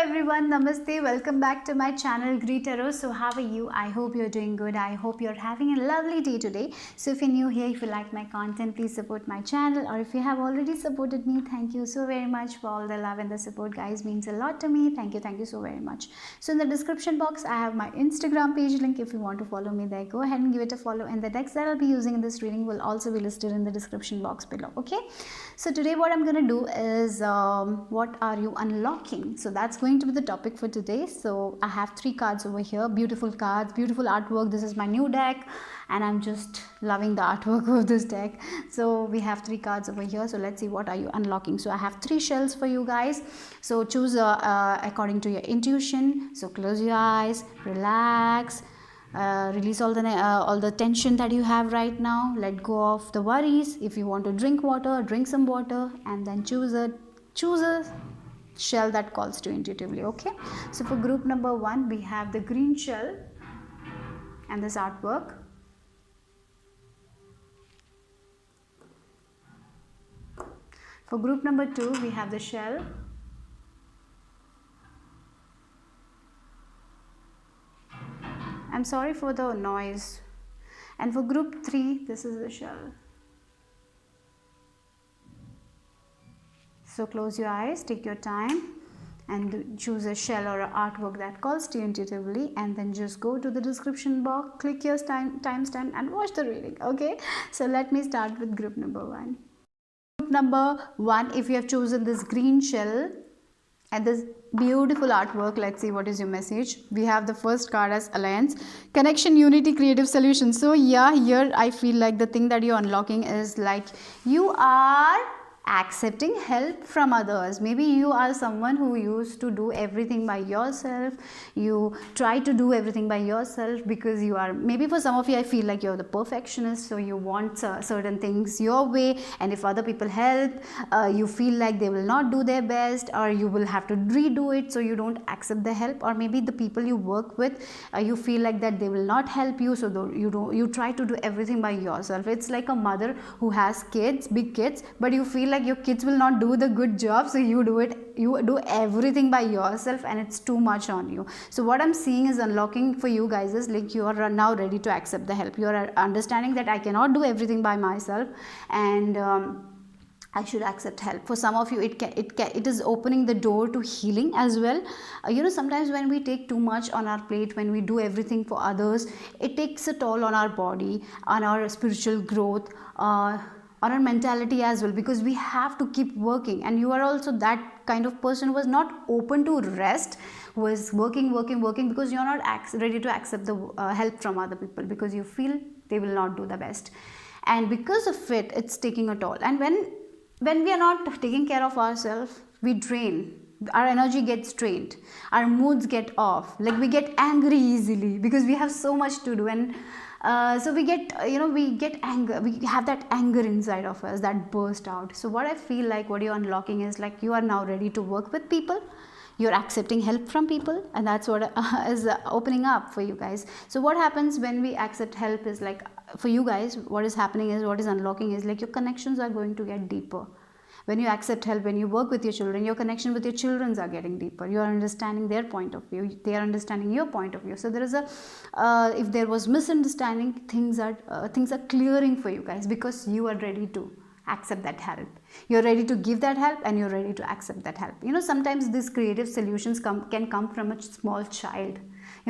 everyone, namaste, welcome back to my channel Greetaro. So how are you? I hope you're doing good. I hope you're having a lovely day today. So if you're new here, if you like my content, please support my channel, or if you have already supported me, thank you so very much for all the love and the support, guys. Means a lot to me. Thank you so very much. So in the description box I have my Instagram page link. If you want to follow me there, go ahead and give it a follow, and the text that I'll be using in this reading will also be listed in the description box below. Okay, so today what I'm gonna do is what are you unlocking? So that's going to be the topic for today. So I have 3 cards over here, beautiful cards, beautiful artwork. This is my new deck and I'm just loving the artwork of this deck. So we have 3 cards over here. So let's see, what are you unlocking? So I have 3 shells for you guys. So choose according to your intuition. So close your eyes, relax, release all the tension that you have right now. Let go of the worries. If you want to drink water, drink some water, and then choose a shell that calls to you intuitively. Okay, so for group number 1 we have the green shell and this artwork. For group number 2 we have the shell. I'm sorry for the noise. And for group 3 this is the shell. So close your eyes, take your time and choose a shell or an artwork that calls to you intuitively, and then just go to the description box, click your timestamp and watch the reading. Okay, so let me start with group number 1. Group number 1, if you have chosen this green shell and this beautiful artwork, let's see what is your message. We have the first card as Alliance, Connection, Unity, Creative Solution. So yeah, here I feel like the thing that you're unlocking is like you are accepting help from others. Maybe you are someone who used to do everything by yourself. You try to do everything by yourself because you are, maybe for some of you I feel like you're the perfectionist, so you want certain things your way, and if other people help, you feel like they will not do their best, or you will have to redo it, so you don't accept the help. Or maybe the people you work with, you feel like that they will not help you, so you try to do everything by yourself. It's like a mother who has kids, big kids, but you feel like your kids will not do the good job, so you do everything by yourself, and it's too much on you. So what I'm seeing is unlocking for you guys is like you are now ready to accept the help. You are understanding that I cannot do everything by myself, and I should accept help. For some of you, it is opening the door to healing as well. Sometimes when we take too much on our plate, when we do everything for others, it takes a toll on our body, on our spiritual growth, on our mentality as well, because we have to keep working. And you are also that kind of person who was not open to rest, who is working because you're not ready to accept the help from other people, because you feel they will not do the best, and because of it, it's taking a toll. And when we are not taking care of ourselves, we drain. Our energy gets drained, our moods get off, like we get angry easily because we have so much to do. And so we get anger, we have that anger inside of us that burst out. So what I feel like what you're unlocking is like you are now ready to work with people, you're accepting help from people, and that's what is opening up for you guys. So what happens when we accept help is like, for you guys, what is happening is, what is unlocking is like your connections are going to get deeper. When you accept help, when you work with your children, your connection with your children are getting deeper. You are understanding their point of view, they are understanding your point of view. So there is a if there was misunderstanding, things are clearing for you guys, because you are ready to accept that help. You're ready to give that help, and you're ready to accept that help. Sometimes these creative solutions can come from a small child.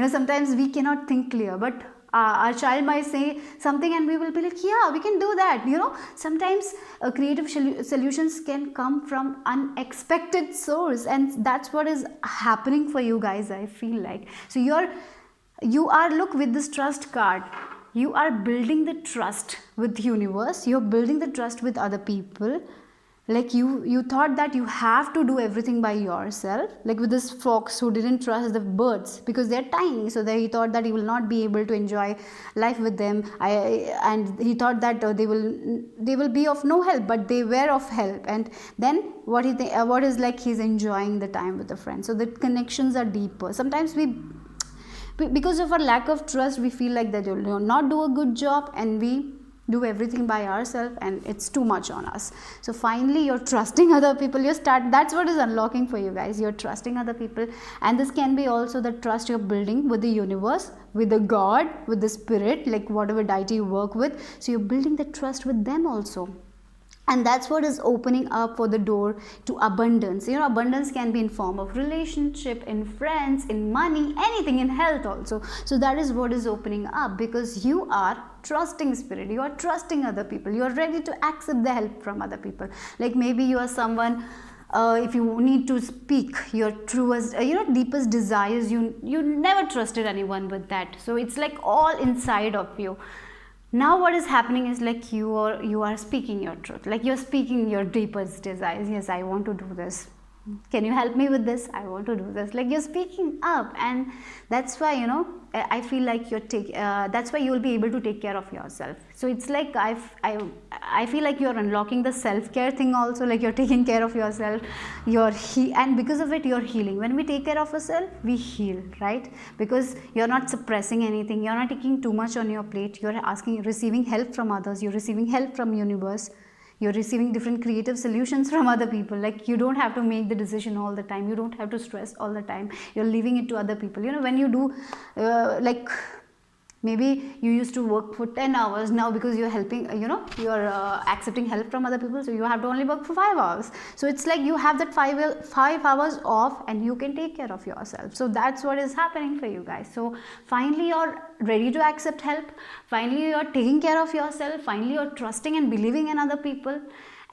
Sometimes we cannot think clear, but our child might say something and we will be like, yeah, we can do that. Sometimes creative solutions can come from unexpected source, and that's what is happening for you guys, I feel like. So you are look, with this trust card, you are building the trust with the universe, you're building the trust with other people. Like you thought that you have to do everything by yourself, like with this fox who didn't trust the birds because they're tiny, so he thought that he will not be able to enjoy life with them. And he thought that they will be of no help, but they were of help. And then what is like, he's enjoying the time with the friends. So the connections are deeper. Sometimes because of our lack of trust, we feel like that you'll not do a good job, and we do everything by ourselves, and it's too much on us. So finally you're trusting other people. That's what is unlocking for you guys. You're trusting other people, and this can be also the trust you're building with the universe, with the God, with the spirit, like whatever deity you work with. So you're building the trust with them also, and that's what is opening up for the door to abundance. Abundance can be in form of relationship, in friends, in money, anything, in health also. So that is what is opening up, because you are trusting spirit, you are trusting other people, you are ready to accept the help from other people. Like maybe you are someone, if you need to speak your truest, deepest desires, you never trusted anyone with that. So it's like all inside of you. Now what is happening is like you are speaking your truth, like you're speaking your deepest desires. Yes, I want to do this. Can you help me with this? I want to do this. Like you're speaking up, and that's why I feel like that's why you will be able to take care of yourself. So it's like I feel like you're unlocking the self-care thing also. Like you're taking care of yourself, and because of it you're healing. When we take care of ourselves, we heal, right? Because you're not suppressing anything, you're not taking too much on your plate. You're receiving help from others, you're receiving help from universe, you're receiving different creative solutions from other people. Like you don't have to make the decision all the time, you don't have to stress all the time, you're leaving it to other people. When you do like maybe you used to work for 10 hours, now because you're helping, you're accepting help from other people, so you have to only work for 5 hours. So it's like you have that 5 hours off, and you can take care of yourself. So that's what is happening for you guys. So finally you're ready to accept help, finally you're taking care of yourself, finally you're trusting and believing in other people.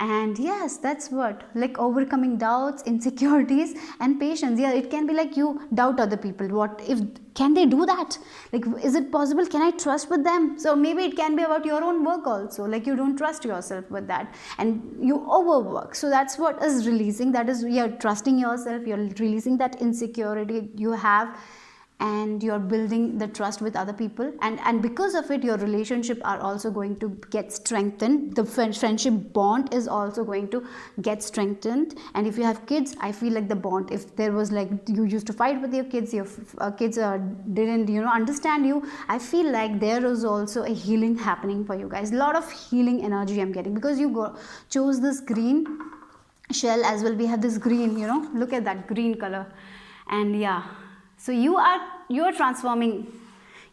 And yes, that's what, like overcoming doubts, insecurities, and patience. Yeah, it can be like you doubt other people. What if, can they do that? Like, is it possible? Can I trust with them? So maybe it can be about your own work also. Like you don't trust yourself with that, and you overwork. So that's what is releasing. That is, you're trusting yourself. You're releasing that insecurity you have, and you're building the trust with other people, and because of it your relationship are also going to get strengthened. The friendship bond is also going to get strengthened. And if you have kids, I feel like the bond, if there was like you used to fight with your kids didn't understand you, I feel like there is also a healing happening for you guys. A lot of healing energy I'm getting, because you chose this green shell as well. We have this green, look at that green color. And yeah, so you are transforming,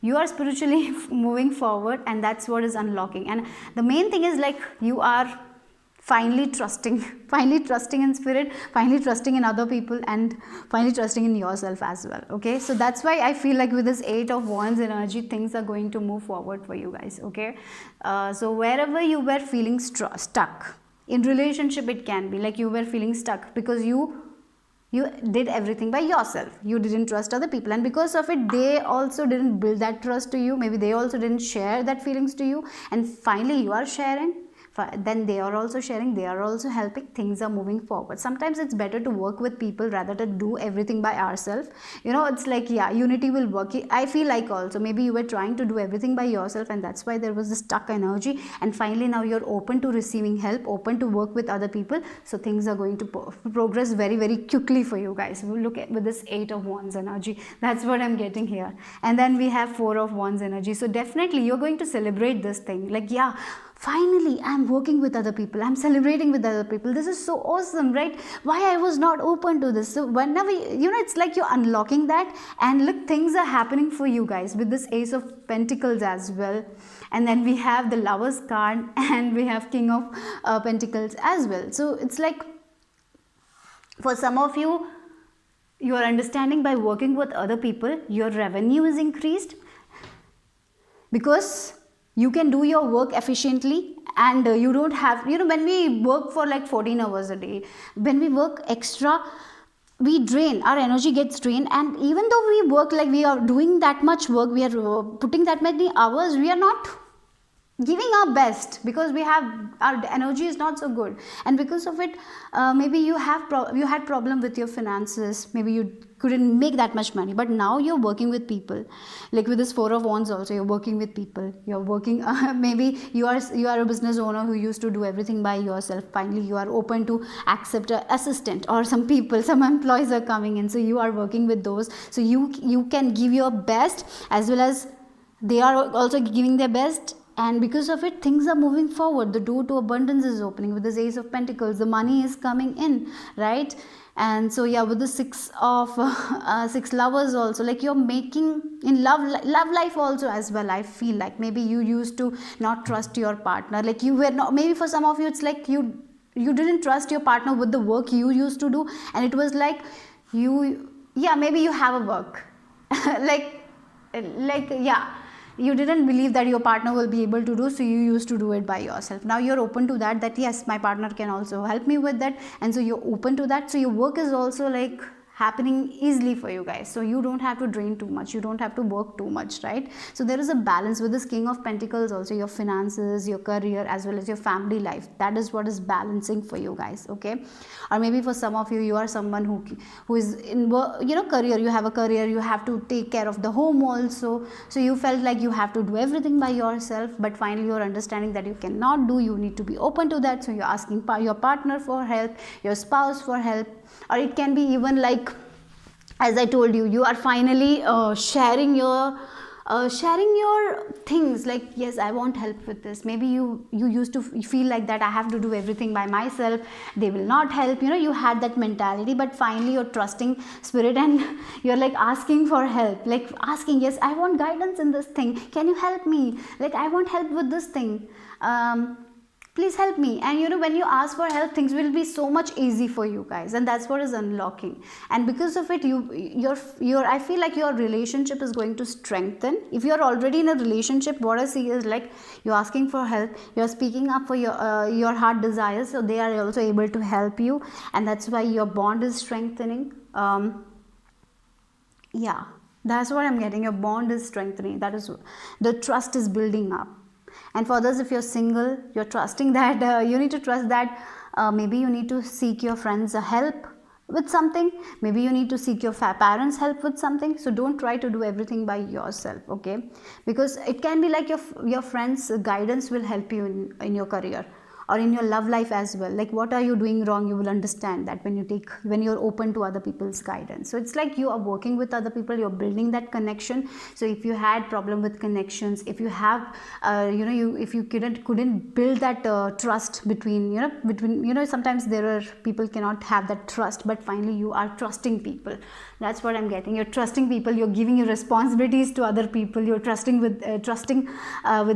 you are spiritually moving forward, and that's what is unlocking. And the main thing is like you are finally trusting in spirit, finally trusting in other people, and finally trusting in yourself as well. Okay, so that's why I feel like with this 8 of Wands energy, things are going to move forward for you guys. Okay, so wherever you were feeling stuck in relationship, it can be like you were feeling stuck because you did everything by yourself, you didn't trust other people, and because of it they also didn't build that trust to you. Maybe they also didn't share that feelings to you, and finally you are sharing, then they are also sharing, they are also helping, things are moving forward. Sometimes it's better to work with people rather than do everything by ourselves. It's like, yeah, unity will work. I feel like also maybe you were trying to do everything by yourself, and that's why there was this stuck energy, and finally now you're open to receiving help, open to work with other people. So things are going to progress very, very quickly for you guys. We'll look at with this 8 of Wands energy, that's what I'm getting here. And then we have 4 of Wands energy. So definitely you're going to celebrate this thing, like, yeah, finally I'm working with other people, I'm celebrating with other people, this is so awesome, right? Why I was not open to this? So whenever it's like you're unlocking that, and look, things are happening for you guys with this Ace of Pentacles as well. And then we have the Lovers card, and we have King of Pentacles as well. So it's like, for some of you, you are understanding by working with other people, your revenue is increased, because you can do your work efficiently, and you don't have, when we work for like 14 hours a day, when we work extra, we drain, our energy gets drained. And even though we work, like we are doing that much work, we are putting that many hours, we are not giving our best, because our energy is not so good. And because of it, maybe you had problem with your finances, maybe you couldn't make that much money, but now you're working with people. Like with this 4 of Wands also, you're working with people, you're working maybe you are a business owner who used to do everything by yourself. Finally you are open to accept an assistant, or some employees are coming in, so you are working with those. So you can give your best, as well as they are also giving their best, and because of it things are moving forward. The door to abundance is opening with this Ace of Pentacles. The money is coming in, right? And so yeah, with the six lovers also, like you're making in love life also as well. I feel like maybe you used to not trust your partner, like you were not, maybe for some of you it's like you didn't trust your partner with the work you used to do, and it was like yeah, maybe you have a work like yeah, you didn't believe that your partner will be able to do, so you used to do it by yourself. Now you're open to that yes, my partner can also help me with that, and so you're open to that. So your work is also like happening easily for you guys, so you don't have to drain too much, you don't have to work too much, right? So there is a balance with this King of Pentacles also. Your finances, your career, as well as your family life, that is what is balancing for you guys, okay? Or maybe for some of you, you are someone who is in work, you know, career, you have a career, you have to take care of the home also, so you felt like you have to do everything by yourself, but finally you're understanding that you cannot do, you need to be open to that. So you're asking your partner for help, your spouse for help, or it can be even like, as I told you, you are finally sharing your things, like yes, I want help with this. Maybe you used to feel like that I have to do everything by myself, they will not help, you know, you had that mentality, but finally you're trusting spirit and you're like asking for help, like asking, yes, I want guidance in this thing, can you help me, like I want help with this thing, please help me. And you know, when you ask for help, things will be so much easy for you guys, and that's what is unlocking. And because of it, your I feel like your relationship is going to strengthen. If you're already in a relationship, what I see is like you're asking for help, you're speaking up for your heart desires, so they are also able to help you, and that's why your bond is strengthening. Yeah, that's what I'm getting. Your bond is strengthening, that is, the trust is building up. And for others, if you're single, you're trusting that you need to trust that maybe you need to seek your friends help with something, maybe you need to seek your parents help with something. So don't try to do everything by yourself, okay? Because it can be like your friends guidance will help you in your career or in your love life as well. Like what are you doing wrong, you will understand that when you're open to other people's guidance. So it's like you are working with other people, you're building that connection. So if you had problem with connections, if you have if you couldn't build that trust between sometimes there are people cannot have that trust, but finally you are trusting people. That's what I'm getting. You're trusting people, you're giving your responsibilities to other people, you're trusting with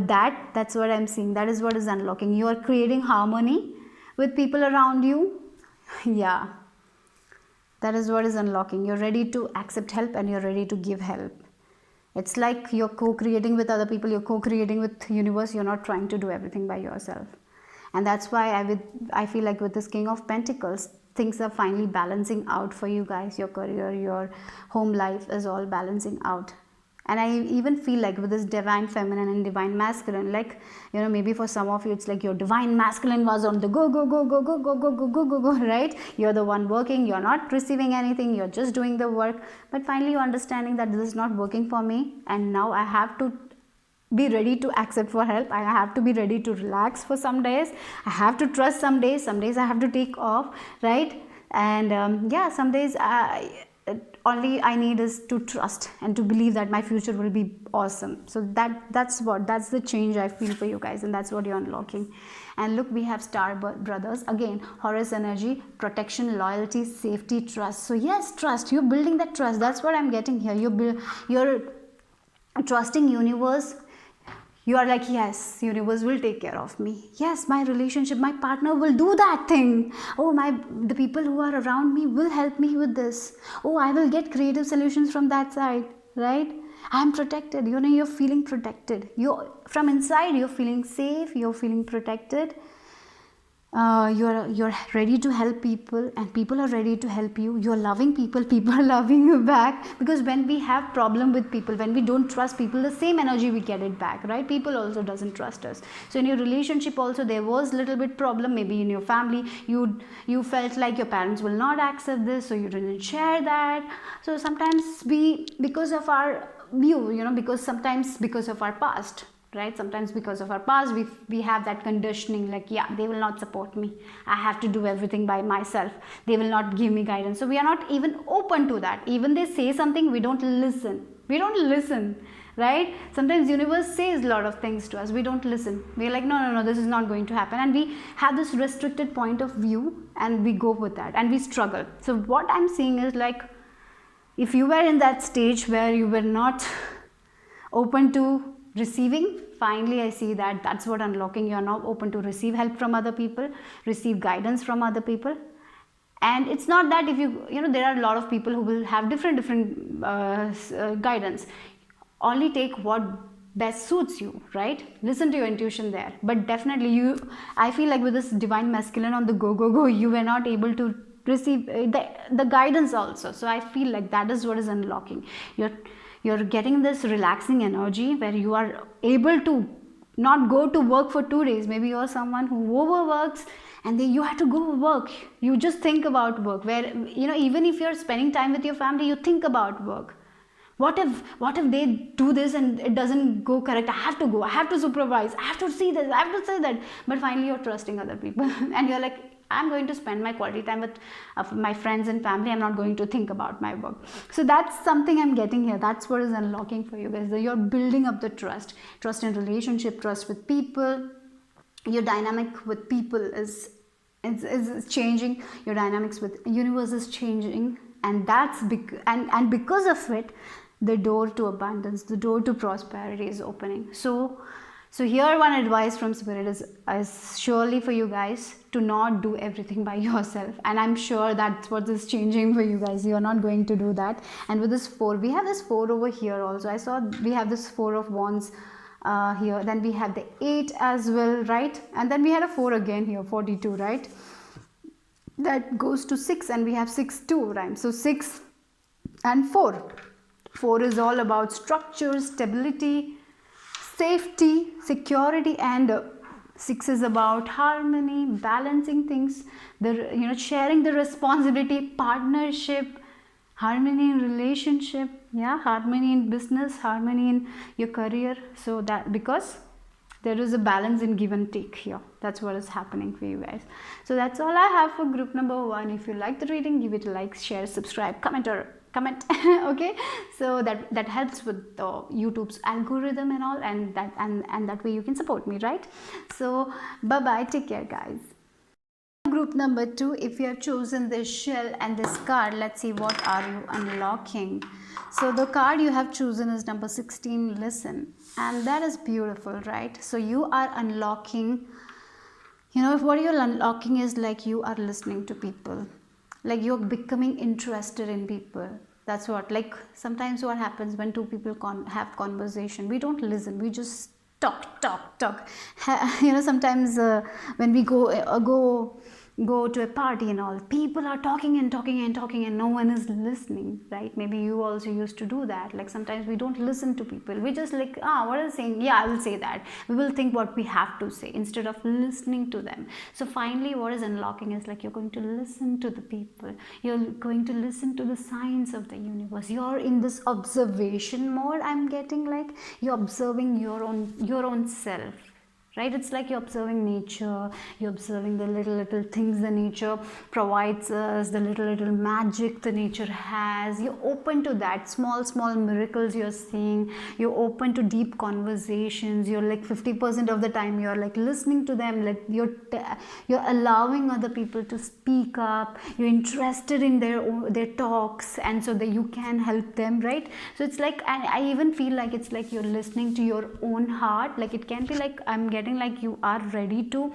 that. That's what I'm seeing. That is what is unlocking. You are creating harmony with people around you. Yeah, that is what is unlocking. You're ready to accept help and you're ready to give help. It's like you're co-creating with other people, you're co-creating with the universe, you're not trying to do everything by yourself. And that's why I feel like with this King of Pentacles, things are finally balancing out for you guys. Your career, your home life is all balancing out. And I even feel like with this Divine Feminine and Divine Masculine, like, maybe for some of you, it's like your Divine Masculine was on the go, right? You're the one working, you're not receiving anything, you're just doing the work. But finally, you're understanding that this is not working for me. And now I have to be ready to accept for help. I have to be ready to relax for some days. I have to trust some days I have to take off, right? And some days only I need is to trust and to believe that my future will be awesome. So that's the change I feel for you guys, and that's what you're unlocking. And look, we have Star Brothers again. Horus energy, protection, loyalty, safety, trust. So yes, trust. You're building that trust. That's what I'm getting here. You're trusting universe. You are like, yes, universe will take care of me. Yes, my relationship, my partner will do that thing. Oh, the people who are around me will help me with this. Oh, I will get creative solutions from that side, right? I'm protected. You're feeling protected. From inside, you're feeling safe. You're feeling protected. You're ready to help people, and people are ready to help you. You're loving people, people are loving you back. Because when we have problem with people, when we don't trust people, the same energy we get it back, right? People also doesn't trust us. So in your relationship also, there was little bit problem. Maybe in your family, you felt like your parents will not accept this, so you didn't share that. So sometimes because of our view, because of our past, right? Sometimes because of our past, we have that conditioning, like, yeah, they will not support me, I have to do everything by myself, they will not give me guidance. So we are not even open to that. Even they say something, we don't listen, right? Sometimes universe says a lot of things to us, we don't listen, we're like, no, this is not going to happen, and we have this restricted point of view and we go with that and we struggle. So what I'm seeing is like, if you were in that stage where you were not open to receiving, finally I see that that's what unlocking. You're now open to receive help from other people, receive guidance from other people. And it's not that if you know, there are a lot of people who will have different guidance. Only take what best suits you, right? Listen to your intuition there. But definitely I feel like with this divine masculine on the go, you were not able to receive the guidance also. So I feel like that is what is unlocking. You're getting this relaxing energy where you are able to not go to work for 2 days. Maybe you're someone who overworks and then you have to go work. You just think about work, where, you know, even if you're spending time with your family, you think about work. What if they do this and it doesn't go correct? I have to go, I have to supervise, I have to see this, I have to say that. But finally you're trusting other people and you're like, I'm going to spend my quality time with my friends and family. I'm not going to think about my work. So that's something I'm getting here. That's what is unlocking for you guys. You're building up the trust in relationship, trust with people. Your dynamic with people is changing. Your dynamics with universe is changing, and that's and because of it, the door to abundance, the door to prosperity is opening. So here one advice from spirit is surely for you guys to not do everything by yourself, and I'm sure that's what is changing for you guys. You're not going to do that. And with this 4, we have this 4 over here also. I saw we have this 4 of wands here, then we have the 8 as well, right? And then we had a 4 again here, 42, right? That goes to 6, and we have 6 2, right? So 6 and 4 is all about structure, stability, safety, security, and 6 is about harmony, balancing things, sharing the responsibility, partnership, harmony in relationship, harmony in business, harmony in your career. So that, because there is a balance in give and take here. That's what is happening for you guys. So that's all I have for group number 1. If you like the reading, give it a like, share, subscribe, comment. Okay, so that helps with the YouTube's algorithm and all, and that way you can support me, right? So bye, take care guys. Group number 2, if you have chosen this shell and this card, let's see what are you unlocking. So the card you have chosen is number 16, listen, and that is beautiful, right? So you are unlocking, what you're unlocking is like you are listening to people, like you're becoming interested in people. That's what, like sometimes what happens when 2 people have conversation, we don't listen, we just talk. Sometimes when we go to a party and all, people are talking and no one is listening, right? Maybe you also used to do that. Like sometimes we don't listen to people, we just like, what are they saying? I will say that. We will think what we have to say instead of listening to them. So finally what is unlocking is like you're going to listen to the people, you're going to listen to the signs of the universe. You're in this observation mode. I'm getting like you're observing your own self, right? It's like you're observing nature, you're observing the little things the nature provides us, the little magic the nature has. You're open to that, small miracles you're seeing. You're open to deep conversations. You're like 50% of the time you're like listening to them, like you're allowing other people to speak up. You're interested in their talks, and so that you can help them, right? So it's like, and I even feel like it's like you're listening to your own heart. Like it can be like I'm getting like you are ready to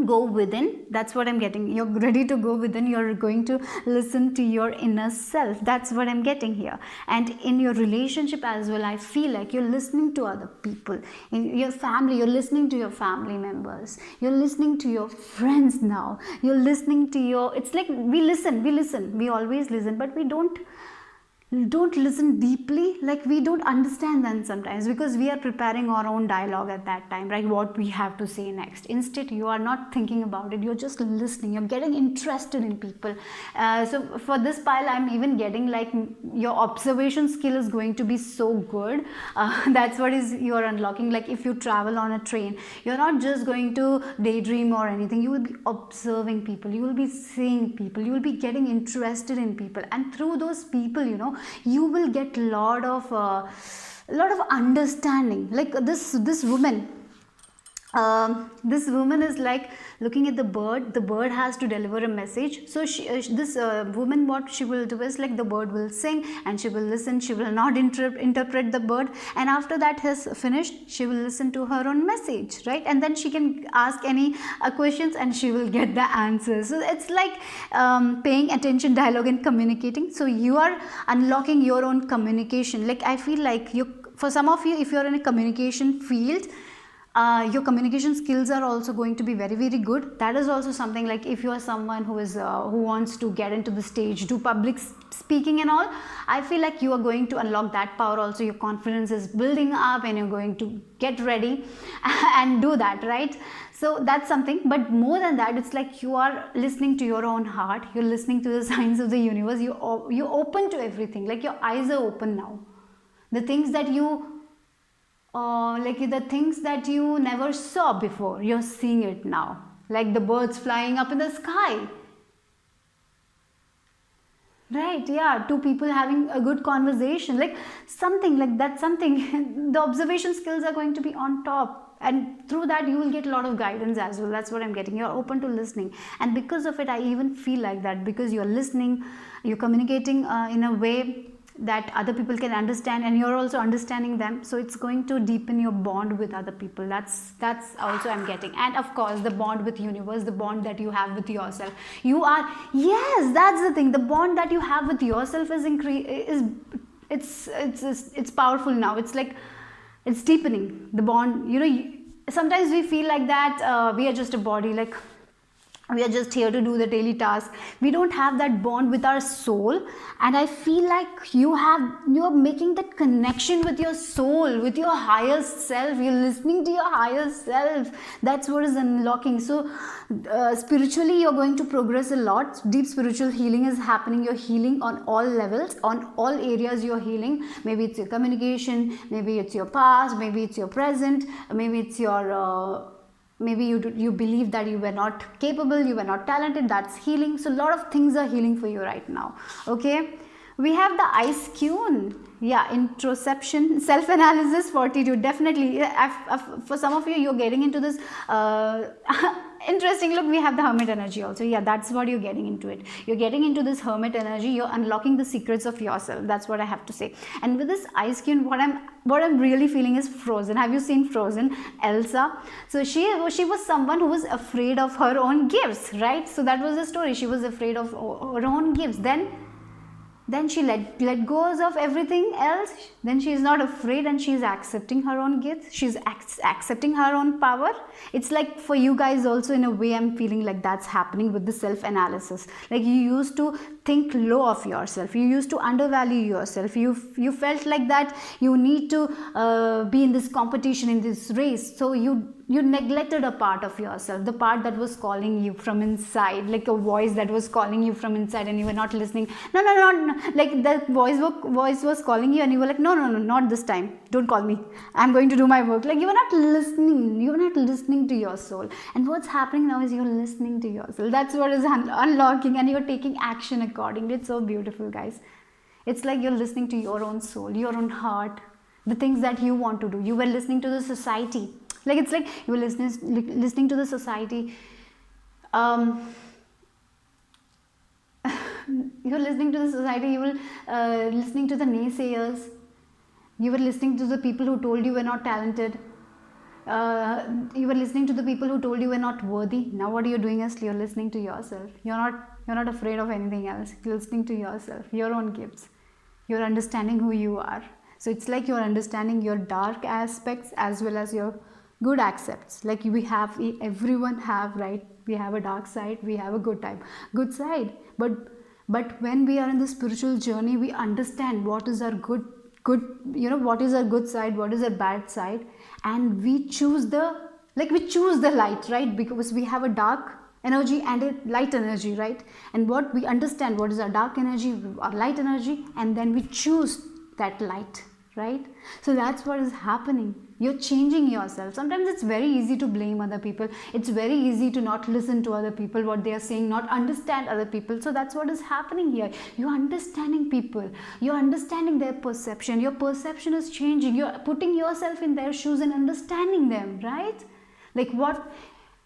go within. That's what I'm getting. You're ready to go within. You're going to listen to your inner self. That's what I'm getting here. And in your relationship as well, I feel like you're listening to other people. In your family, you're listening to your family members. You're listening to your friends now. You're listening to it's like we listen. We always listen, but we don't listen deeply. Like we don't understand them sometimes because we are preparing our own dialogue at that time, right? What we have to say next. Instead, you are not thinking about it, you're just listening, you're getting interested in people. So for this pile, I'm even getting like your observation skill is going to be so good. That's what is you're unlocking. Like if you travel on a train, you're not just going to daydream or anything. You will be observing people, you will be seeing people, you will be getting interested in people, and through those people, you will get lot of understanding. Like this woman is like looking at the bird has to deliver a message. So this woman, what she will do is like the bird will sing and she will listen, she will not interpret the bird, and after that has finished, she will listen to her own message, right? And then she can ask any questions and she will get the answers. So it's like paying attention, dialogue and communicating. So you are unlocking your own communication. Like I feel like for some of you, if you're in a communication field, your communication skills are also going to be very, very good. That is also something, like if you are someone who wants to get into the stage, do public speaking and all, I feel like you are going to unlock that power also. Your confidence is building up and you're going to get ready and do that, right? So that's something. But more than that, it's like you are listening to your own heart, you're listening to the signs of the universe, you're open to everything. Like your eyes are open now. The things that you like the things that you never saw before, you're seeing it now. Like the birds flying up in the sky, right? Yeah, two people having a good conversation, like something like that, something the observation skills are going to be on top, and through that you will get a lot of guidance as well. That's what I'm getting. You're open to listening, and because of it, I even feel like that, because you're listening, you're communicating in a way that other people can understand, and you're also understanding them. So it's going to deepen your bond with other people. That's also I'm getting. And of course the bond with universe, the bond that you have with yourself, yes, that's the thing, the bond that you have with yourself it's powerful now. It's like it's deepening the bond. Sometimes we feel like that we are just a body, like we are just here to do the daily task. We don't have that bond with our soul, and I feel like you're making that connection with your soul, with your higher self. You're listening to your higher self. That's what is unlocking. So spiritually you're going to progress a lot. Deep spiritual healing is happening. You're healing on all levels, on all areas. You're healing. Maybe it's your communication, maybe it's your past, maybe it's your present, maybe it's your maybe you believe that you were not capable, you were not talented. That's healing. So a lot of things are healing for you right now. Okay, we have the ice cube. Yeah, introspection, self-analysis, fortitude. Definitely, for some of you, you're getting into this interesting. Look, we have the hermit energy also. Yeah, that's what you're getting into it. You're getting into this hermit energy. You're unlocking the secrets of yourself. That's what I have to say. And with this ice cube, what I'm really feeling is Frozen. Have you seen Frozen? Elsa. So she was someone who was afraid of her own gifts, right? So that was the story. She was afraid of her own gifts. Then she let go of everything else. Then she is not afraid, and she is accepting her own gifts. She's accepting her own power. It's like for you guys also, in a way, I'm feeling like that's happening with the self-analysis. Like you used to think low of yourself. You used to undervalue yourself. You felt like that you need to be in this competition, in this race. So you neglected a part of yourself, the part that was calling you from inside, like a voice that was calling you from inside, and you were not listening. No, like that voice was calling you, and you were like, no, not this time. Don't call me. I'm going to do my work. Like you were not listening. You were not listening to your soul. And what's happening now is you're listening to yourself. That's what is unlocking, and you're taking action accordingly. It's so beautiful, guys. It's like you're listening to your own soul, your own heart, the things that you want to do. You were listening to the society. Like it's like you were listening to the society. You're listening to the society. You were listening to the naysayers. You were listening to the people who told you were not talented. You were listening to the people who told you were not worthy. Now what you're doing is you're listening to yourself. You're not afraid of anything else. You're listening to yourself, your own gifts. You're understanding who you are. So it's like you're understanding your dark aspects as well as your good aspects. Like everyone have, right? We have a dark side, we have a good side. But when we are in the spiritual journey, we understand what is our good, what is our good side, what is our bad side, and we choose the light, right? Because we have a dark energy and a light energy, right? And what we understand, what is our dark energy, our light energy, and then we choose that light, right? So that's what is happening. You're changing yourself. Sometimes it's very easy to blame other people. It's very easy to not listen to other people, what they are saying, not understand other people. So that's what is happening here. You're understanding people. You're understanding their perception. Your perception is changing. You're putting yourself in their shoes and understanding them, right? Like what,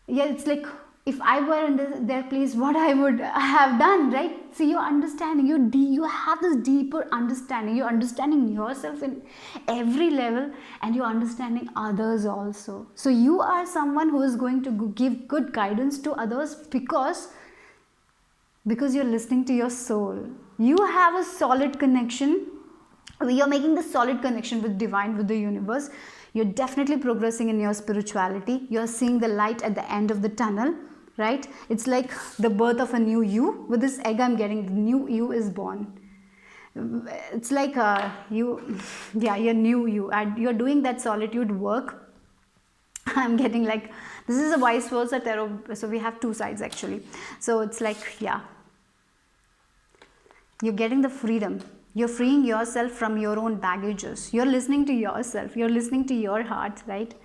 yeah, it's like if I were in their place, what I would have done, right? So you're understanding, you have this deeper understanding. You're understanding yourself in every level, and you're understanding others also. So you are someone who is going to give good guidance to others because you're listening to your soul. You have a solid connection. You're making the solid connection with divine, with the universe. You're definitely progressing in your spirituality. You're seeing the light at the end of the tunnel, right? It's like the birth of a new you. With this egg I'm getting, the new you is born. It's like your new you, and you're doing that solitude work. I'm getting like, this is a vice versa tarot, so we have two sides actually. So it's like, yeah, you're getting the freedom. You're freeing yourself from your own baggages. You're listening to yourself. You're listening to your heart, right?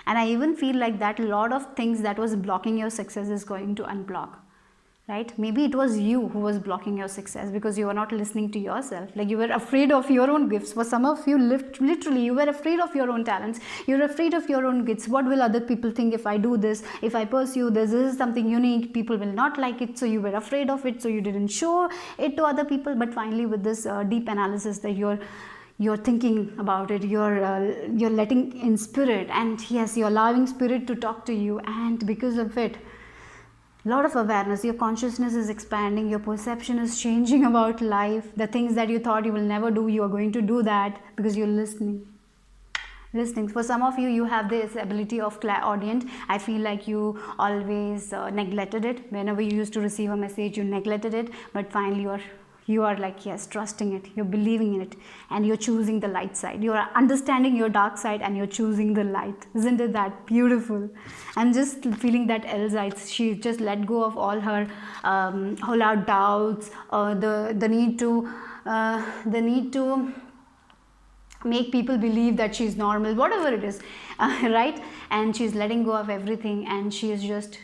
And I even feel like that a lot of things that was blocking your success is going to unblock, right? Maybe it was you who was blocking your success because you were not listening to yourself. Like you were afraid of your own gifts. For some of you, literally, you were afraid of your own talents. You're afraid of your own gifts. What will other people think if I do this? If I pursue this? This is something unique. People will not like it. So you were afraid of it. So you didn't show it to other people. But finally, with this deep analysis that you're thinking about it, you're letting in spirit, and yes, you're allowing spirit to talk to you, and because of it, lot of awareness, your consciousness is expanding, your perception is changing about life. The things that you thought you will never do, you are going to do that because you're listening. For some of you, you have this ability of clairaudient. I feel like you always neglected it. Whenever you used to receive a message, you neglected it, but finally you are like, yes, trusting it, you're believing in it, and you're choosing the light side. You're understanding your dark side and you're choosing the light. Isn't it that beautiful? I'm just feeling that Elsa, she just let go of all her whole out doubts, the need to make people believe that she's normal, whatever it is, right? And she's letting go of everything, and she is just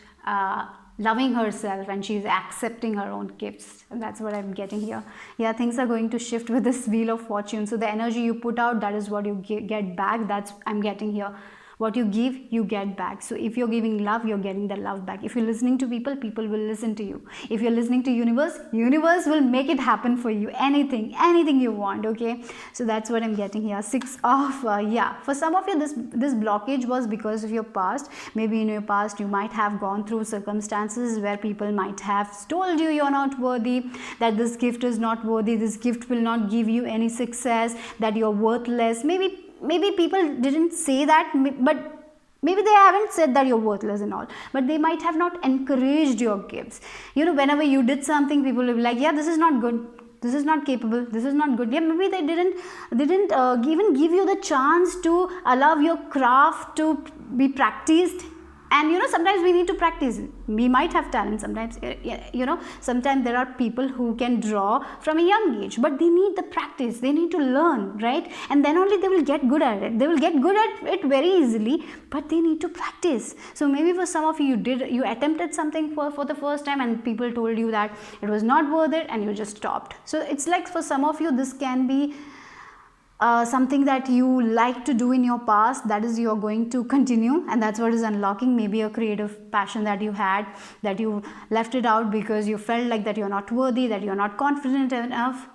loving herself, and she's accepting her own gifts. And that's what I'm getting here. Yeah, things are going to shift with this wheel of fortune. So the energy you put out, that is what you get back. That's I'm getting here. What you give, you get back. So if you're giving love, you're getting the love back. If you're listening to people, people will listen to you. If you're listening to universe will make it happen for you. Anything you want, okay? So that's what I'm getting here. 6 of, for some of you, this blockage was because of your past. Maybe in your past, you might have gone through circumstances where people might have told you you're not worthy, that this gift is not worthy, this gift will not give you any success, that you're worthless. Maybe people didn't say that, but maybe they haven't said that you're worthless and all, but they might have not encouraged your gifts. You know, whenever you did something, people will be like, yeah, this is not good, this is not capable, this is not good. Yeah, maybe they didn't even give you the chance to allow your craft to be practiced. And you know, sometimes we need to practice. We might have talent sometimes, you know, sometimes there are people who can draw from a young age, but they need the practice, they need to learn, right? And then only they will get good at it. They will get good at it very easily, but they need to practice. So maybe for some of you, you attempted something for the first time, and people told you that it was not worth it, and you just stopped. So it's like, for some of you, this can be something that you like to do in your past, that is you're going to continue, and that's what is unlocking. Maybe a creative passion that you had, that you left it out because you felt like that you're not worthy, that you're not confident enough,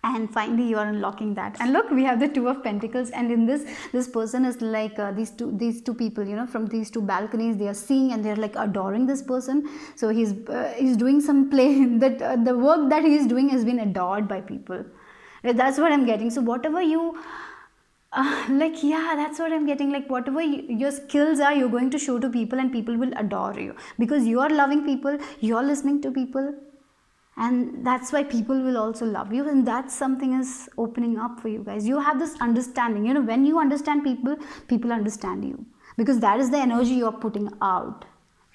and finally you are unlocking that. And look, we have the 2 of Pentacles, and in this person is like these two people, you know, from these 2 balconies, they are seeing and they're like adoring this person. So he's doing some play that the work that he is doing has been adored by people. That's what I'm getting. So whatever you that's what I'm getting. Like whatever your skills are, you're going to show to people, and people will adore you because you are loving people, you're listening to people, and that's why people will also love you. And that's something is opening up for you guys. You have this understanding. You know, when you understand people, people understand you, because that is the energy you're putting out,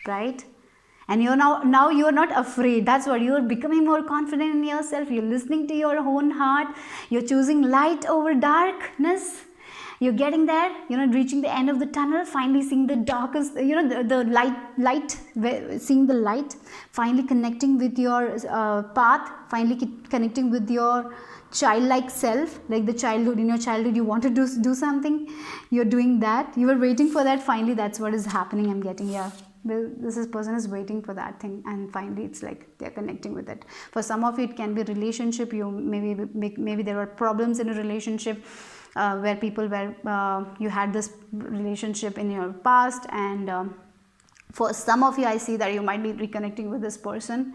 right? and you're now you're not afraid. That's what, you're becoming more confident in yourself. You're listening to your own heart. You're choosing light over darkness. You're getting there, reaching the end of the tunnel, finally seeing the darkest, the light, seeing the light, finally connecting with your path, finally connecting with your childlike self, like the childhood. In your childhood you wanted to do something, you're doing that, you were waiting for that, finally that's what is happening. I'm getting, yeah, this person is waiting for that thing, and finally it's like they're connecting with it. For some of you it can be a relationship. You maybe there were problems in a relationship, where people were you had this relationship in your past, and for some of you I see that you might be reconnecting with this person.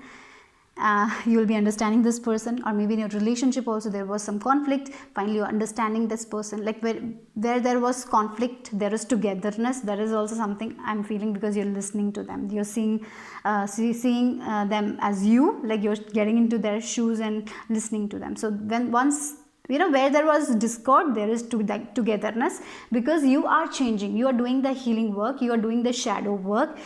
You will be understanding this person, or maybe in your relationship also there was some conflict, finally you're understanding this person. Like where there was conflict, there is togetherness. That is also something I'm feeling, because you're listening to them, you're seeing them as you, like you're getting into their shoes and listening to them. So when once, where there was discord, there is togetherness, because you are changing, you are doing the healing work, you are doing the shadow work,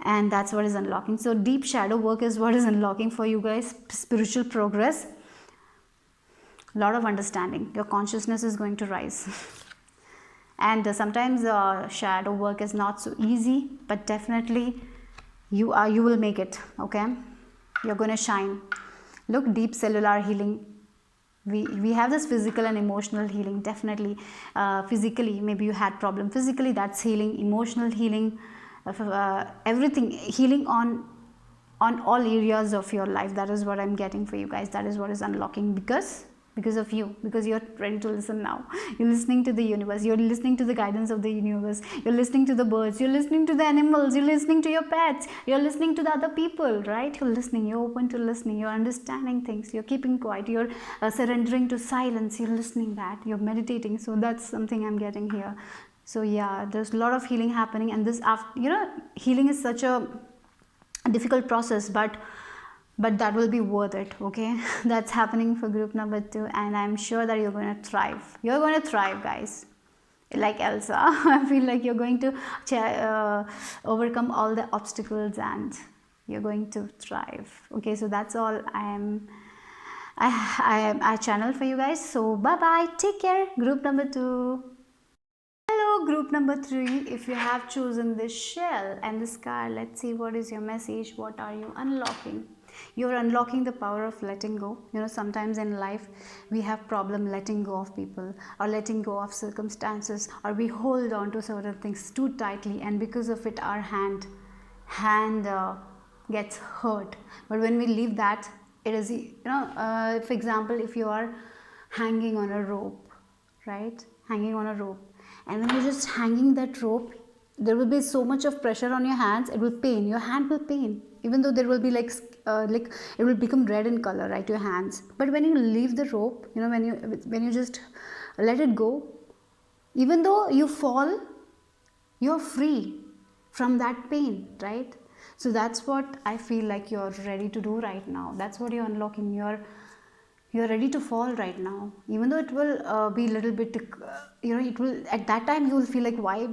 and that's what is unlocking. So deep shadow work is what is unlocking for you guys. Spiritual progress, a lot of understanding, your consciousness is going to rise. And sometimes shadow work is not so easy, but definitely you will make it. Okay, you're going to shine. Look, deep cellular healing. We have this physical and emotional healing. Definitely physically, maybe you had problem physically, that's healing. Emotional healing, everything, healing on all areas of your life. That is what I'm getting for you guys. That is what is unlocking, because of you, because you're ready to listen now. You're listening to the universe, you're listening to the guidance of the universe, you're listening to the birds, you're listening to the animals, you're listening to your pets, you're listening to the other people, right? You're listening, you're open to listening, you're understanding things, you're keeping quiet, you're surrendering to silence, you're listening that, you're meditating. So that's something I'm getting here. So yeah, there's a lot of healing happening, and this, healing is such a difficult process, but that will be worth it. Okay, that's happening for group number 2, and I'm sure that you're going to thrive. You're going to thrive, guys, like Elsa. I feel like you're going to overcome all the obstacles, and you're going to thrive. Okay, so that's all I channel for you guys. So bye bye, take care, group number 2. Hello, group number 3. If you have chosen this shell and this card, let's see what is your message. What are you unlocking? You're unlocking the power of letting go. Sometimes in life we have problem letting go of people, or letting go of circumstances, or we hold on to certain things too tightly, and because of it our hand gets hurt. But when we leave that, it is, for example, if you are hanging on a rope, right? Hanging on a rope, and when you're just hanging that rope, there will be so much of pressure on your hands, it will pain, your hand will pain, even though there will be like it will become red in color, right, your hands. But when you leave the rope, when you just let it go, even though you fall, you're free from that pain, right? So that's what I feel like you're ready to do right now. That's what you're unlocking. You're ready to fall right now, even though it will be a little bit, it will, at that time you will feel like why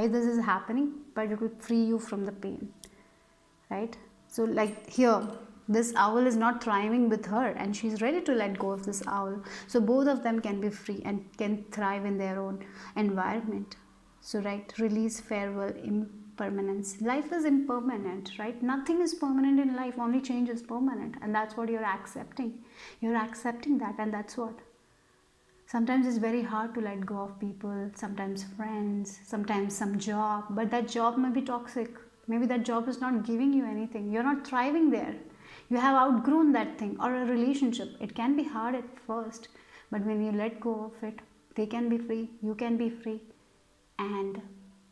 this is happening, but it will free you from the pain, right? So like here, this owl is not thriving with her, and she's ready to let go of this owl. So both of them can be free and can thrive in their own environment. So right, release, farewell, impermanence. Life is impermanent, right? Nothing is permanent in life, only change is permanent, and that's what you're accepting. You're accepting that, and that's what. Sometimes it's very hard to let go of people, sometimes friends, sometimes some job, but that job may be toxic. Maybe that job is not giving you anything. You're not thriving there. You have outgrown that thing, or a relationship. It can be hard at first, but when you let go of it, they can be free, you can be free, and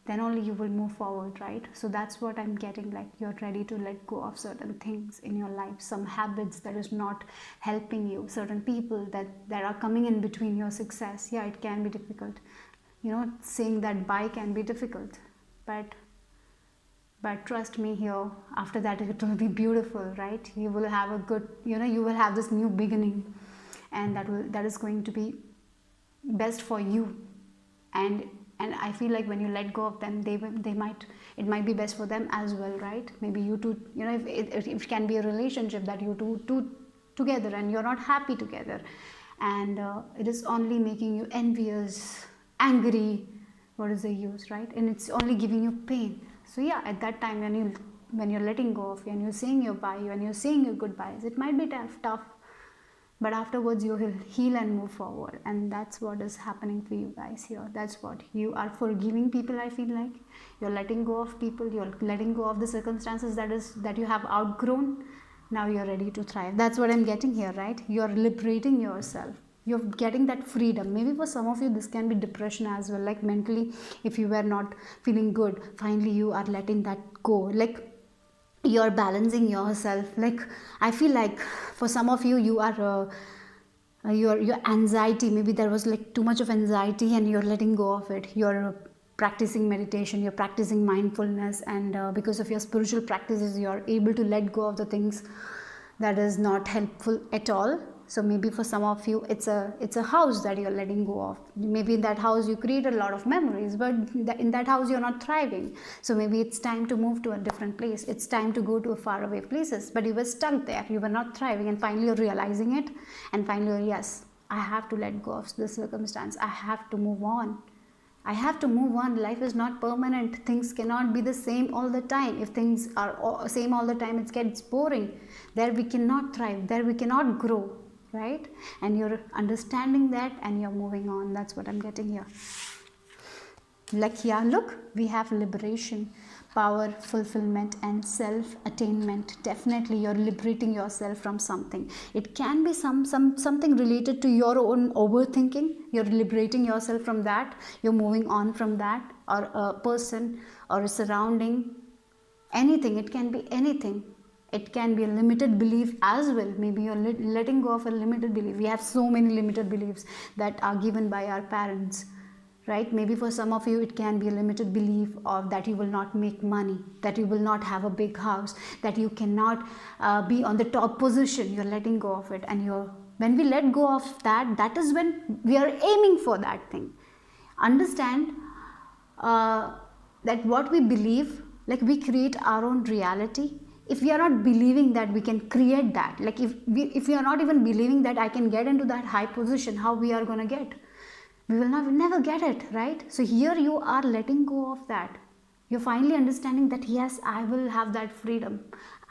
then only you will move forward, right? So that's what I'm getting, like you're ready to let go of certain things in your life, some habits that is not helping you, certain people that are coming in between your success. Yeah, it can be difficult. Saying that bye can be difficult, but trust me, here after that it will be beautiful, right? You will have a good, you will have this new beginning, and that is going to be best for you. And and I feel like when you let go of them, they might, it might be best for them as well, right? Maybe you two, you know, if it can be a relationship that you two together and you're not happy together, and it is only making you envious, angry, what is the use, right? And it's only giving you pain. So yeah, at that time when you're letting go of, and you're saying your bye, when you're saying your goodbyes, it might be tough, but afterwards you will heal and move forward. And that's what is happening for you guys here. That's what you are forgiving people. I feel like you're letting go of people, you're letting go of the circumstances that you have outgrown. Now you're ready to thrive. That's what I'm getting here, right? You're liberating yourself, you're getting that freedom. Maybe for some of you this can be depression as well, like mentally, if you were not feeling good, finally you are letting that go, like you're balancing yourself. Like I feel like for some of you, you are your anxiety, maybe there was like too much of anxiety and you're letting go of it. You're practicing meditation, you're practicing mindfulness, and because of your spiritual practices, you're able to let go of the things that is not helpful at all. So maybe for some of you, it's a house that you're letting go of. Maybe in that house you create a lot of memories, but in that house you're not thriving. So maybe it's time to move to a different place. It's time to go to a faraway places, but you were stuck there. You were not thriving, and finally you're realizing it, and finally, yes, I have to let go of this circumstance. I have to move on. I have to move on. Life is not permanent. Things cannot be the same all the time. If things are same all the time, it gets boring. There we cannot thrive. There we cannot grow, right? And you're understanding that and you're moving on. That's what I'm getting here. Like here, look, we have liberation, power, fulfillment, and self-attainment. Definitely you're liberating yourself from something. It can be something related to your own overthinking. You're liberating yourself from that. You're moving on from that, or a person or a surrounding, anything. It can be anything. It can be a limited belief as well. Maybe you're letting go of a limited belief. We have so many limited beliefs that are given by our parents, right? Maybe for some of you, it can be a limited belief of that you will not make money, that you will not have a big house, that you cannot be on the top position. You're letting go of it, and when we let go of that, that is when we are aiming for that thing. Understand that what we believe, like we create our own reality. If we are not believing that we can create that, like if we are not even believing that I can get into that high position, how we are going to get? We will never get it, right? So here you are letting go of that. You're finally understanding that yes, I will have that freedom.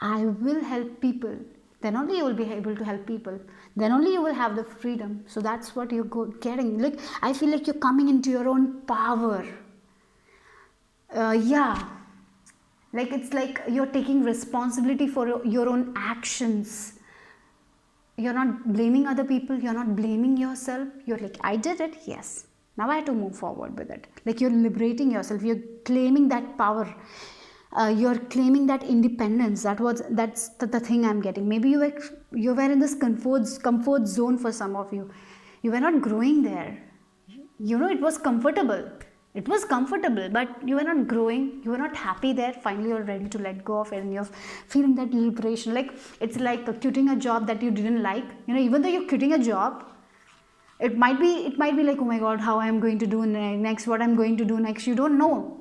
I will help people. Then only you will be able to help people. Then only you will have the freedom. So that's what you're getting. Like I feel like you're coming into your own power. Like it's like you're taking responsibility for your own actions. You're not blaming other people. You're not blaming yourself. You're like, I did it. Yes. Now I have to move forward with it. Like you're liberating yourself. You're claiming that power. You're claiming that independence. That's the thing I'm getting. Maybe you were in this comfort zone for some of you. You were not growing there. You know, it was comfortable. It was comfortable, but you were not growing. You were not happy there. Finally, you're ready to let go of it, and you're feeling that liberation. Like it's like quitting a job that you didn't like. You know, even though you're quitting a job, it might be like, oh my God, how I'm going to do next, what I'm going to do next. You don't know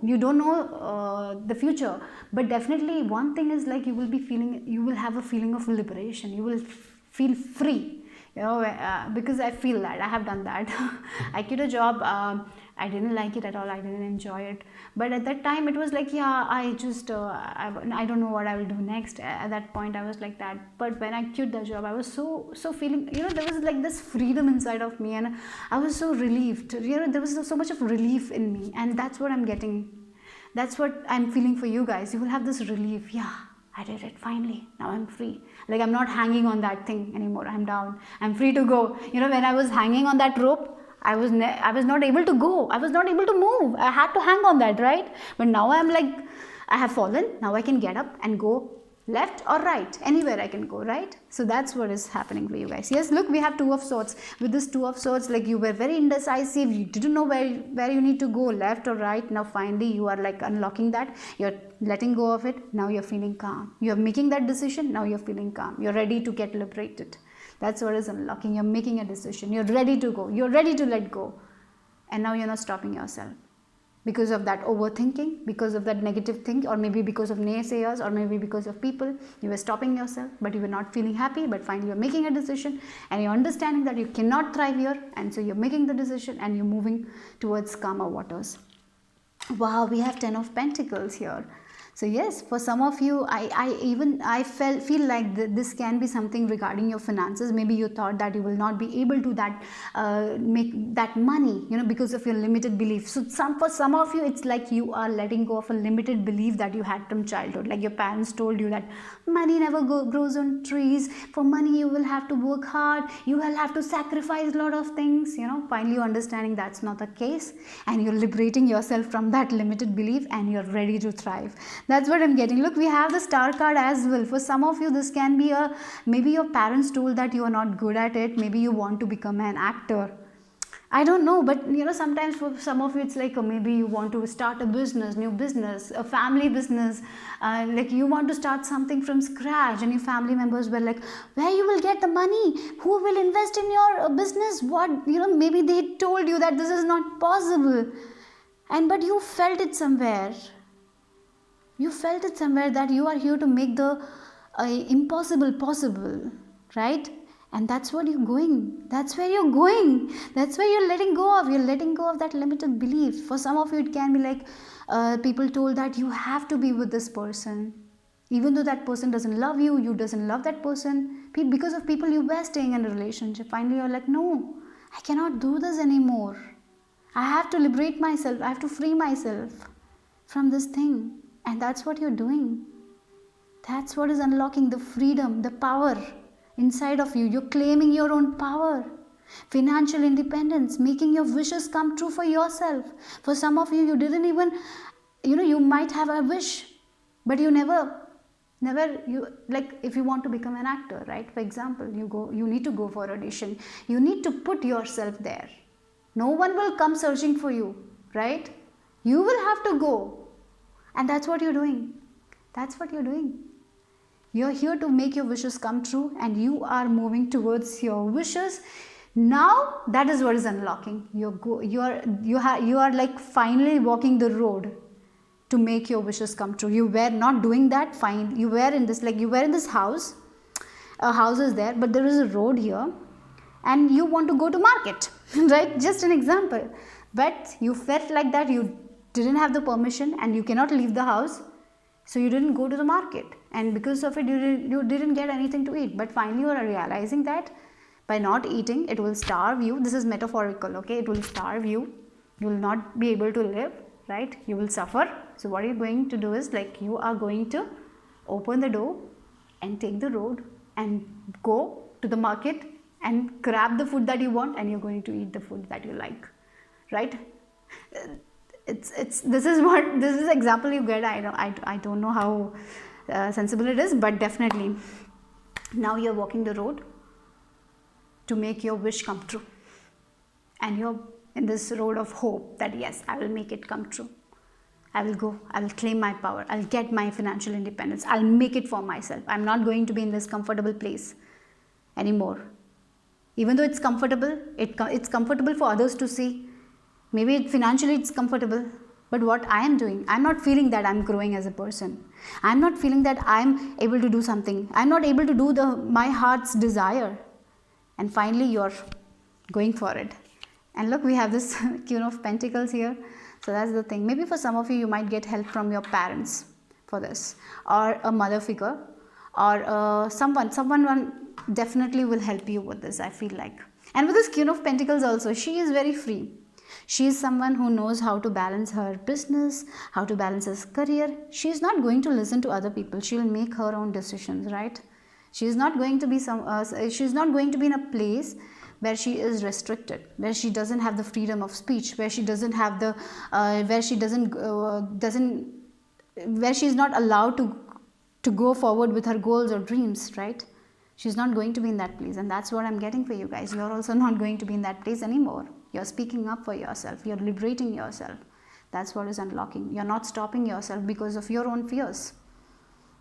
the future, but definitely one thing is like you will have a feeling of liberation. You will feel free. You know, because I feel that I have done that. I quit a job. I didn't like it at all. I didn't enjoy it. But at that time, it was like, yeah, I just, I don't know what I will do next. At that point, I was like that. But when I quit the job, I was so feeling, you know, there was like this freedom inside of me, and I was so relieved. You know, there was so much of relief in me, and that's what I'm getting. That's what I'm feeling for you guys. You will have this relief. Yeah, I did it finally. Now I'm free. Like I'm not hanging on that thing anymore. I'm down. I'm free to go. You know, when I was hanging on that rope, I was not able to go. I was not able to move. I had to hang on that, right? But now I'm like, I have fallen. Now I can get up and go left or right. Anywhere I can go, right? So that's what is happening for you guys. Yes, look, we have Two of Swords. With this Two of Swords, like you were very indecisive. You didn't know where you need to go, left or right. Now finally you are like unlocking that. You're letting go of it. Now you're feeling calm. You're making that decision. Now you're feeling calm. You're ready to get liberated. That's what is unlocking. You're making a decision. You're ready to go. You're ready to let go. And now you're not stopping yourself. because of that overthinking, because of that negative thing, or maybe because of naysayers, or maybe because of people. You were stopping yourself, but you were not feeling happy, but finally you're making a decision and you're understanding that you cannot thrive here, and so you're making the decision and you're moving towards calmer waters. Wow, we have 10 of Pentacles here. So yes, for some of you, I feel like this can be something regarding your finances. Maybe you thought that you will not be able to make that money, because of your limited belief. So for some of you, it's like you are letting go of a limited belief that you had from childhood. Like your parents told you that money never grows on trees. For money, you will have to work hard. You will have to sacrifice a lot of things. Finally, you're understanding that's not the case, and you're liberating yourself from that limited belief, and you're ready to thrive. That's what I'm getting. Look, we have the Star card as well. For some of you, this can be maybe your parents told that you are not good at it. Maybe you want to become an actor. I don't know, but sometimes for some of you, it's like maybe you want to start a business, new business, a family business. Like you want to start something from scratch, and your family members were like, where you will get the money? Who will invest in your business? What, maybe they told you that this is not possible. But you felt it somewhere. You felt it somewhere that you are here to make the impossible possible, right? And that's what you're going. That's where you're going. That's where you're letting go of. You're letting go of that limited belief. For some of you, it can be like people told that you have to be with this person. Even though that person doesn't love you, you doesn't love that person. Because of people you were staying in a relationship. Finally, you're like, no, I cannot do this anymore. I have to liberate myself. I have to free myself from this thing. And that's what you're doing. That's what is unlocking the freedom, the power inside of you. You're claiming your own power. Financial independence, making your wishes come true for yourself. For some of you, you didn't even, you might have a wish, but you never, like if you want to become an actor, right? For example, you need to go for audition. You need to put yourself there. No one will come searching for you, right? You will have to go. And that's what you're doing. That's what you're doing. You're here to make your wishes come true, and you are moving towards your wishes. Now that is what is unlocking. You are like finally walking the road to make your wishes come true. You were not doing that. Fine. You were in this house. A house is there, but there is a road here, and you want to go to market, right? Just an example. But you felt like that you didn't have the permission and you cannot leave the house, so you didn't go to the market, and because of it you didn't get anything to eat. But finally you are realizing that by not eating, it will starve you. This is metaphorical, okay? It will starve you. You will not be able to live, right? You will suffer. So what you're going to do is, like, you are going to open the door and take the road and go to the market and grab the food that you want, and you're going to eat the food that you like, right? This is example you get. I don't know how sensible it is, but definitely now you're walking the road to make your wish come true, and you're in this road of hope that yes, I will make it come true. I will go, I will claim my power, I'll get my financial independence, I'll make it for myself. I'm not going to be in this comfortable place anymore. Even though it's comfortable, it's comfortable for others to see. Maybe financially it's comfortable, but what I am doing, I'm not feeling that I'm growing as a person. I'm not feeling that I'm able to do something. I'm not able to do my heart's desire. And finally you're going for it. And look, we have this Queen of Pentacles here. So that's the thing. Maybe for some of you, you might get help from your parents for this, or a mother figure, or someone definitely will help you with this, I feel like. And with this Queen of Pentacles also, she is very free. She is someone who knows how to balance her business, how to balance her career. She is not going to listen to other people. She will make her own decisions, right? She is not going to be she's not going to be in a place where she is restricted, where she doesn't have the freedom of speech, where she doesn't have the where she's not allowed to go forward with her goals or dreams, right? She's not going to be in that place, and that's what I'm getting for you guys. You're also not going to be in that place anymore. You're speaking up for yourself. You're liberating yourself. That's what is unlocking. You're not stopping yourself because of your own fears.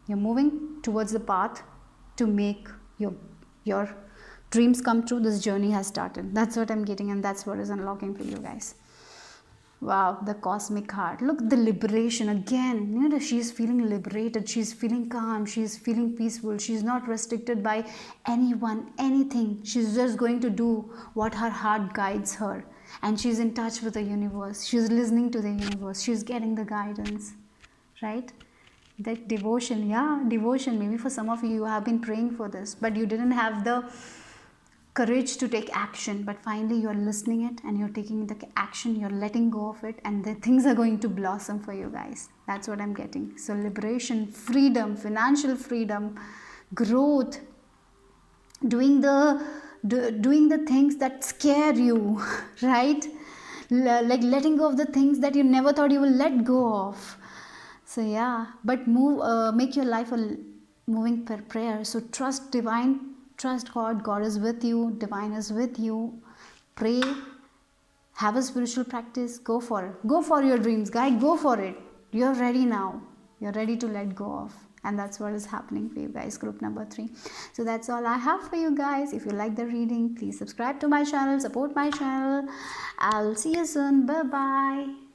You're moving towards the path to make your dreams come true. This journey has started. That's what I'm getting, and that's what is unlocking for you guys. Wow, the cosmic heart. Look, the liberation again. You know, she's feeling liberated. She's feeling calm. She's feeling peaceful. She's not restricted by anyone, anything. She's just going to do what her heart guides her. And she's in touch with the universe. She's listening to the universe. She's getting the guidance, right? That devotion, yeah, devotion. Maybe for some of you, you have been praying for this, but you didn't have the courage to take action, but finally you're listening it and you're taking the action, you're letting go of it, and the things are going to blossom for you guys. That's what I'm getting. So liberation, freedom, financial freedom, growth, doing the things that scare you, right? Like letting go of the things that you never thought you will let go of. So yeah, but make your life a moving prayer. So trust divine, trust God. God is with you. Divine is with you. Pray. Have a spiritual practice. Go for it. Go for your dreams, guy. Go for it. You're ready now. You're ready to let go of. And that's what is happening for you guys, group number 3. So that's all I have for you guys. If you like the reading, please subscribe to my channel, support my channel. I'll see you soon. Bye bye.